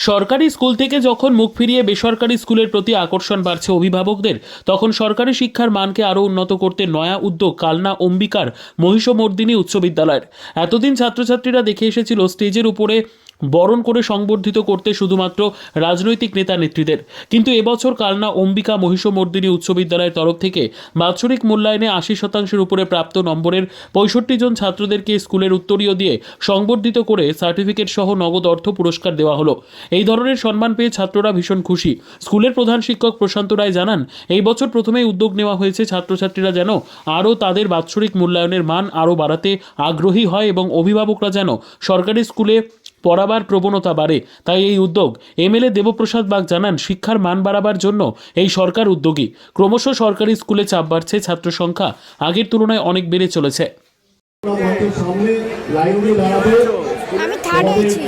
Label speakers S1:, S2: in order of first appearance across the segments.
S1: সরকারি স্কুল থেকে যখন মুখ ফিরিয়ে বেসরকারি স্কুলের প্রতি আকর্ষণ বাড়ছে অভিভাবকদের, তখন সরকারি শিক্ষার মানকে আরও উন্নত করতে নয়া উদ্যোগ কালনা অম্বিকার মহিষমর্দিনী উচ্চ বিদ্যালয়ের। এতদিন ছাত্রছাত্রীরা দেখে এসেছিল স্টেজের উপরে বরণ করে সংবর্ধিত করতে শুধুমাত্র রাজনৈতিক নেতা নেত্রীদের, কিন্তু এবছর কালনা অম্বিকা মহিষমর্দিনী উচ্চ বিদ্যালয়ের তরফ থেকে বাৎসরিক মূল্যায়নে ৮০% উপরে প্রাপ্ত নম্বরের ৬৫ জন ছাত্রদেরকে স্কুলের উত্তরীয় দিয়ে সংবর্ধিত করে সার্টিফিকেট সহ নগদ অর্থ পুরস্কার দেওয়া হলো। এই ধরনের সম্মান পেয়ে ছাত্ররা ভীষণ খুশি। স্কুলের প্রধান শিক্ষক প্রশান্ত রায় জানান, এই বছর প্রথমেই উদ্যোগ নেওয়া হয়েছে ছাত্রছাত্রীরা যেন আরও তাদের বাৎসরিক মূল্যায়নের মান আরও বাড়াতে আগ্রহী হয় এবং অভিভাবকরা যেন সরকারি স্কুলে পড়াবার প্রবণতা বাড়ে, তাই এই উদ্যোগ। এমএলএ দেবপ্রসাদ বাগ জানান, শিক্ষার মান বাড়াবার জন্য এই সরকার উদ্যোগী। ক্রমশ সরকারি স্কুলে চাপ বাড়ছে, ছাত্র সংখ্যা আগের তুলনায় অনেক বেড়ে চলেছে।
S2: আমি থার্ড হয়েছি।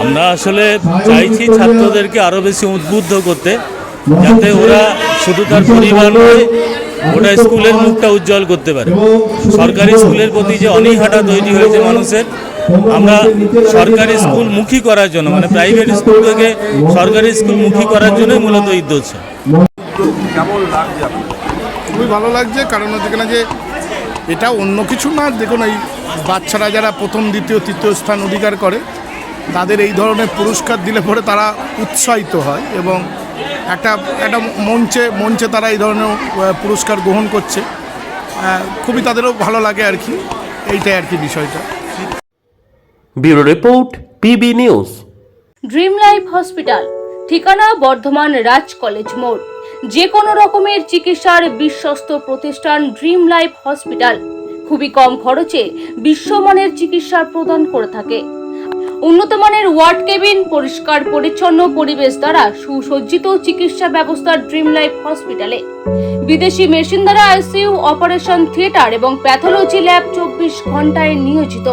S3: আমরা আসলে চাইছি ছাত্রদেরকে আরো বেশি উদ্বুদ্ধ করতে, যাতে ওরা শুধু তার পরিবার নয়, ওটা স্কুলের মুখটা উজ্জ্বল করতে পারে। সরকারি স্কুলের প্রতি যে অনীহাটা তৈরি হয়েছে মানুষের, আমরা সরকারি স্কুল মুখী করার জন্য, মানে প্রাইভেট স্কুল থেকে সরকারি স্কুল মুখী করার জন্যই মূলত এই উদ্যোগ।
S4: কেমন লাগছে? খুবই ভালো লাগছে, কারণ যেখানে যে এটা অন্য কিছু না, দেখুন এই বাচ্চারা যারা প্রথম দ্বিতীয় তৃতীয় স্থান অধিকার করে তাদের এই ধরনের পুরস্কার দিলে পরে তারা উৎসাহিত হয় এবং একটা মঞ্চে তারা এই ধরনের পুরস্কার গ্রহণ করছে, খুবই তাদেরও ভালো লাগে আর কি, এইটাই আর কি বিষয়টা।
S5: Bureau report, PB news.
S6: Dream life hospital, ঠিকানা বর্ধমান রাজ কলেজ মোড়। যে কোনো রকমের চিকিৎসার বিশ্বস্ত প্রতিষ্ঠান ড্রিম লাইফ হসপিটাল খুবই কম খরচে বিশ্বমানের চিকিৎসা প্রদান করে থাকে। উন্নত মানের ওয়ার্ড কেবিন, পরিষ্কার পরিচ্ছন্ন পরিবেশ দ্বারা সুসজ্জিত চিকিৎসা ব্যবস্থা ড্রিম লাইফ হসপিটালে। বিদেশি মেশিন দ্বারা আইসিইউ, অপারেশন থিয়েটার এবং প্যাথোলজি ল্যাব 24 ঘন্টায় নিয়োজিত।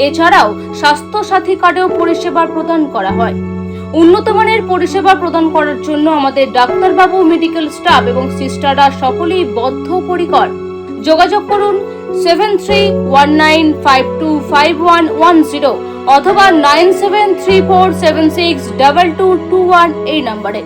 S6: এছাড়াও স্বাস্থ্য সাথী কার্ডেও পরিষেবা প্রদান করা হয়। উন্নত মানের পরিষেবা প্রদান করার জন্য আমাদের ডাক্তারবাবু, মেডিকেল স্টাফ এবং সিস্টাররা সকলেই বদ্ধপরিকর। যোগাযোগ করুন 7319525110 অথবা 9734762221 এই নম্বরে।